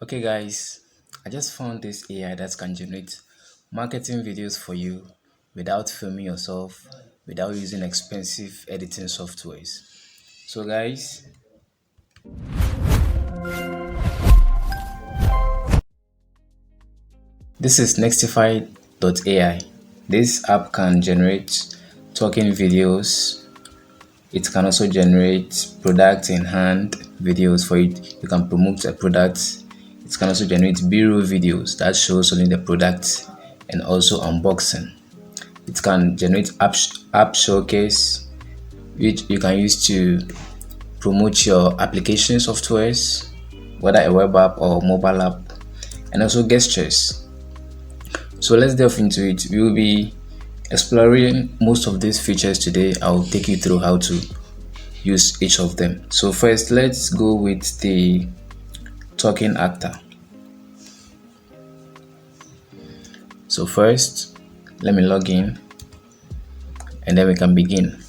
Okay, guys, I just found this AI that can generate marketing videos for you without filming yourself, without using expensive editing softwares. So, guys, this is Nextify.ai. This app can generate talking videos. It can also generate product in hand videos for it. You can promote a product. It can also generate B-roll videos that shows only the product and also unboxing. It can generate app showcase, which you can use to promote your application softwares, whether a web app or mobile app, and also gestures. So let's delve into it. We will be exploring most of these features today. I'll take you through how to use each of them. So first, let's go with the talking actor. So first, let me log in and then we can begin.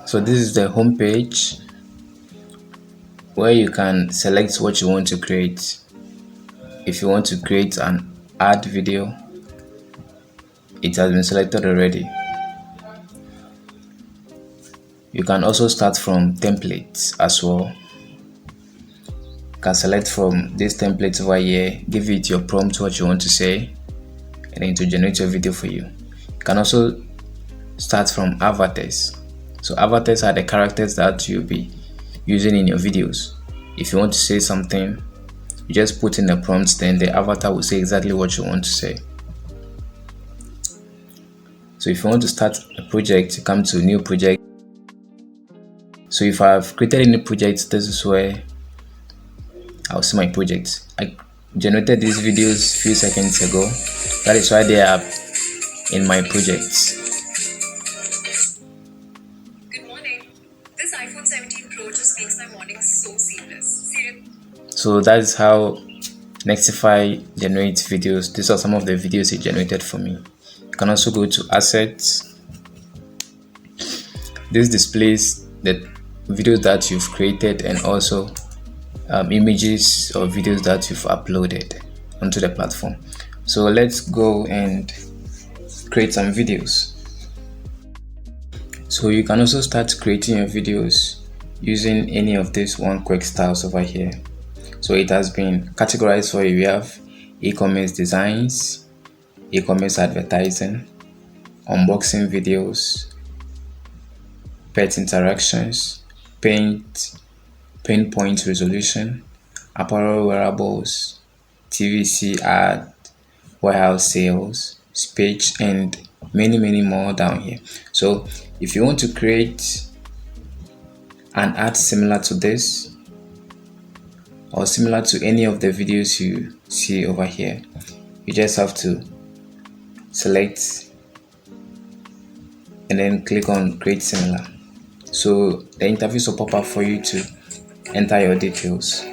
So this is the home page where you can select what you want to create. If you want to create an ad video, it has been selected already. You can also start from templates as well. You can select from this template over here, give it your prompt, what you want to say, and then to generate your video for you. You can also start from avatars. So avatars are the characters that you'll be using in your videos. If you want to say something, you just put in the prompts, then the avatar will say exactly what you want to say. So if you want to start a project, you come to new project. So if I've created a new project, this is where I'll see my project. I generated these videos a few seconds ago. That is why they are in my projects. Good morning. This iPhone 17 Pro just makes my mornings so seamless. So that's how Nextify generates videos. These are some of the videos it generated for me. You can also go to assets. This displays the videos that you've created and also images or videos that you've uploaded onto the platform. So let's go and create some videos. So you can also start creating your videos using any of these one quick styles over here. So it has been categorized for you. We have e-commerce designs, e-commerce advertising, unboxing videos, pet interactions, pain point resolution, apparel wearables, TVC ad, warehouse sales, speech, and many more down here. So if you want to create an ad similar to this or similar to any of the videos you see over here, you just have to select and then click on create similar. So the interface will pop up for you to enter your details.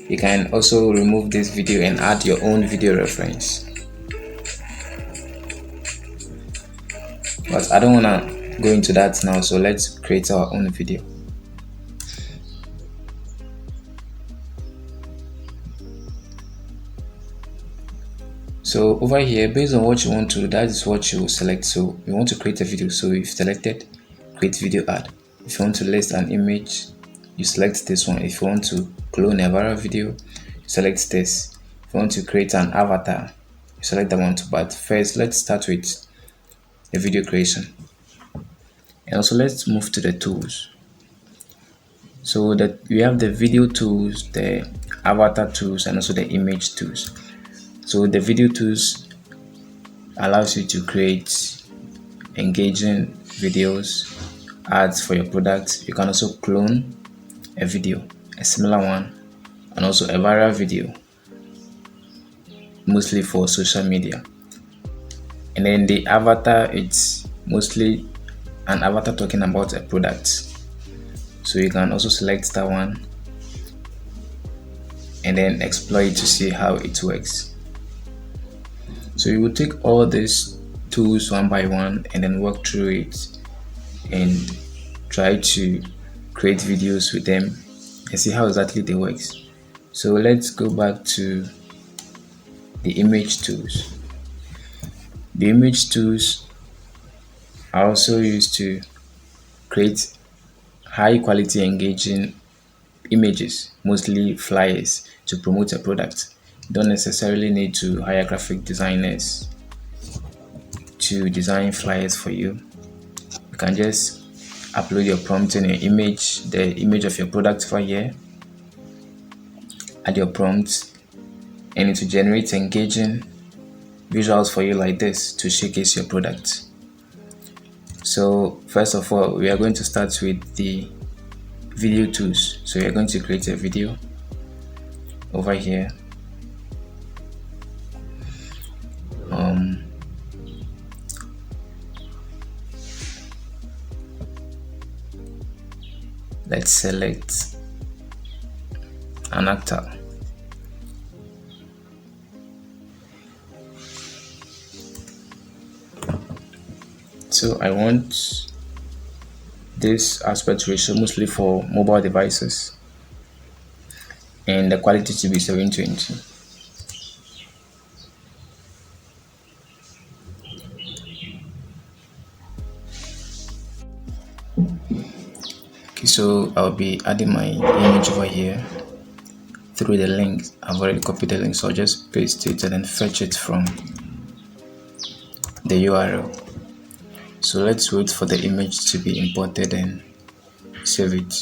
You can also remove this video and add your own video reference. But I don't want to go into that now, so let's create our own video. So over here, based on what you want to do, that is what you will select. So you want to create a video, so you've selected create video ad. If you want to list an image, you select this one. If you want to clone a viral video, you select this. If you want to create an avatar, you select that one too. But first, let's start with the video creation. And also let's move to the tools. So that we have the video tools, the avatar tools, and also the image tools. So the video tools allows you to create engaging videos, ads for your product. You can also clone a video, a similar one, and also a viral video, mostly for social media. And then the avatar, it's mostly an avatar talking about a product. So you can also select that one and then explore it to see how it works. So you will take all these tools one by one and then work through it and try to create videos with them and see how exactly they works. So let's go back to the image tools. The image tools are also used to create high quality engaging images, mostly flyers, to promote a product. You don't necessarily need to hire graphic designers to design flyers for you. You can just upload your prompt in your image, the image of your product over here, add your prompt, and it will generate engaging visuals for you like this to showcase your product. So first of all, we are going to start with the video tools. So we are going to create a video over here. Let's select an actor. So I want this aspect ratio mostly for mobile devices and the quality to be 720. Okay, so I'll be adding my image over here through the link. I've already copied the link, so I'll just paste it and then fetch it from the URL. So let's wait for the image to be imported and save it.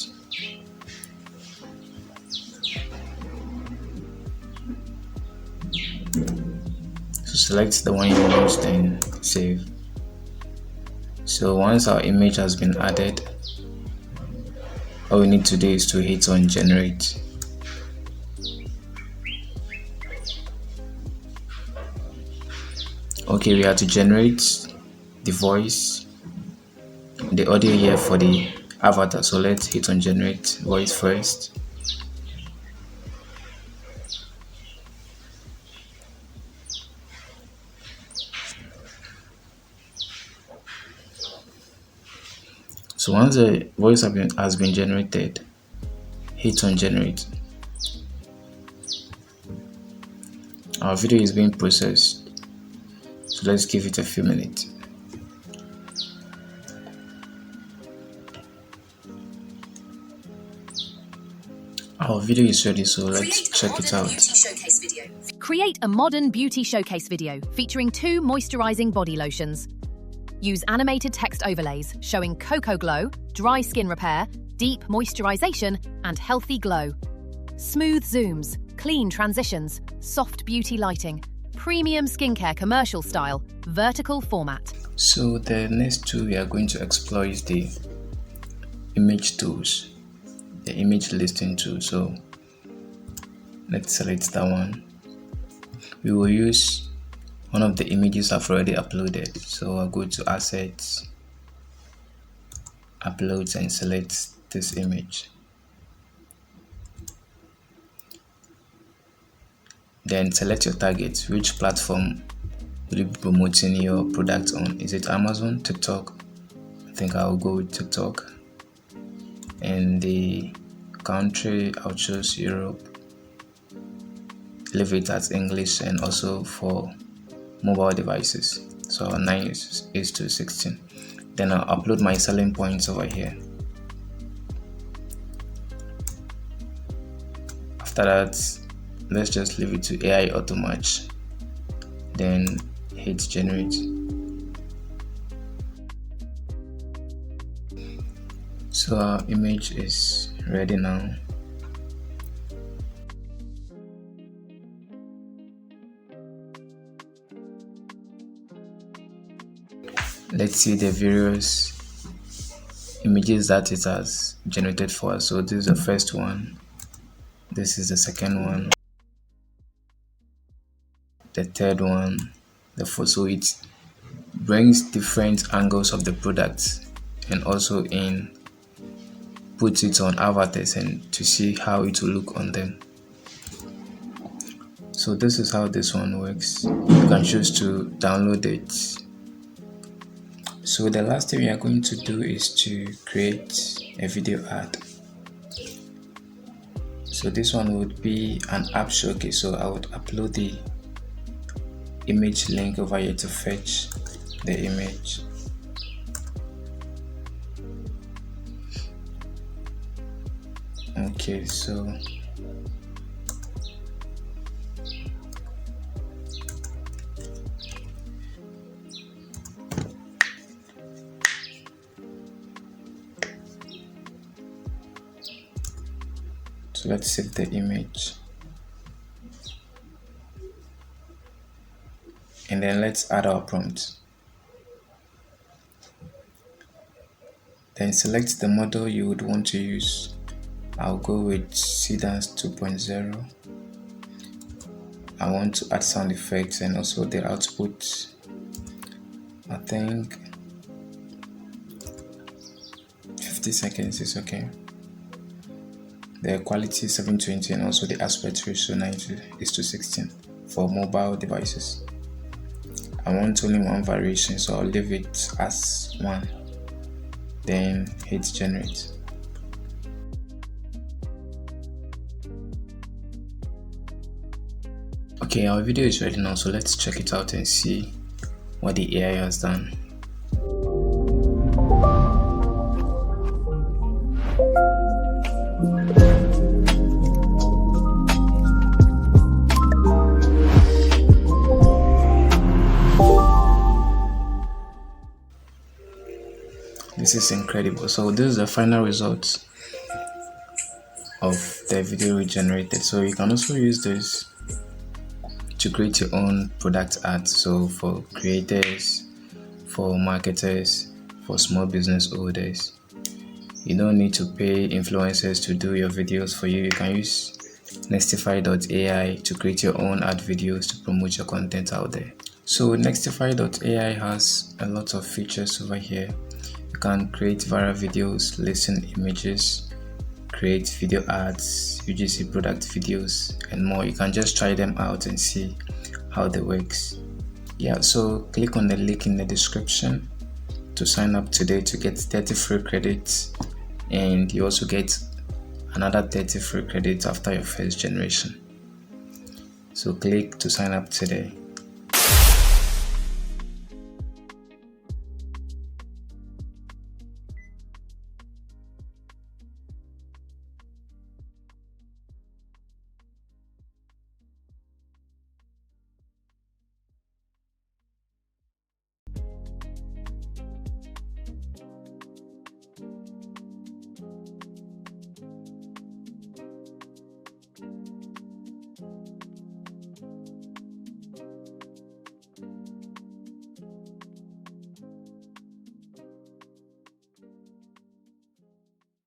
So select the one you want, then save. So once our image has been added, all we need to do is to hit on generate. Okay, we have to generate the voice, the audio here for the avatar. So let's hit on generate voice first. So once the voice has been generated, hit on generate. Our video is being processed, so let's give it a few minutes. Our video is ready, so let's check it out. Create a modern beauty showcase video featuring 2 moisturizing body lotions. Use animated text overlays showing cocoa glow, dry skin repair, deep moisturization, and healthy glow. Smooth zooms, clean transitions, soft beauty lighting, premium skincare commercial style, vertical format. So the next tool we are going to explore is the image tools, the image listing tool. So let's select that one. We will use one of the images I've already uploaded. So I'll go to assets, uploads, and select this image. Then select your target. Which platform will you be promoting your product on? Is it Amazon, TikTok? I think I'll go with TikTok. And the country, I'll choose Europe. Leave it as English, and also for mobile devices. So 9 is to 16. Then I'll upload my selling points over here. After that, let's just leave it to AI auto match. Then hit generate. So our image is ready now. Let's see the various images that it has generated for us. So this is the first one, this is the second one, the third one, the fourth. So it brings different angles of the product and also puts it on avatars and to see how it will look on them. So this is how this one works. You can choose to download it. So the last thing we are going to do is to create a video ad. So this one would be an app showcase. So I would upload the image link over here to fetch the image. Okay, so let's save the image, and then let's add our prompt. Then select the model you would want to use. I'll go with Sedans 2.0. I want to add sound effects and also the output. I think 50 seconds is okay. The quality 720 and also the aspect ratio 9:16 for mobile devices. I want only one variation, so I'll leave it as 1. Then hit generate. Okay, our video is ready now, so let's check it out and see what the AI has done. This is incredible. So this is the final result of the video we generated. So you can also use this to create your own product ads. So for creators, for marketers, for small business owners, you don't need to pay influencers to do your videos for you. You can use Nextify.ai to create your own ad videos to promote your content out there. So Nextify.ai has a lot of features over here. You can create viral videos, listen images, create video ads, UGC product videos, and more. You can just try them out and see how they works. Yeah, so click on the link in the description to sign up today to get 30 free credits, and you also get another 30 free credits after your first generation. So click to sign up today.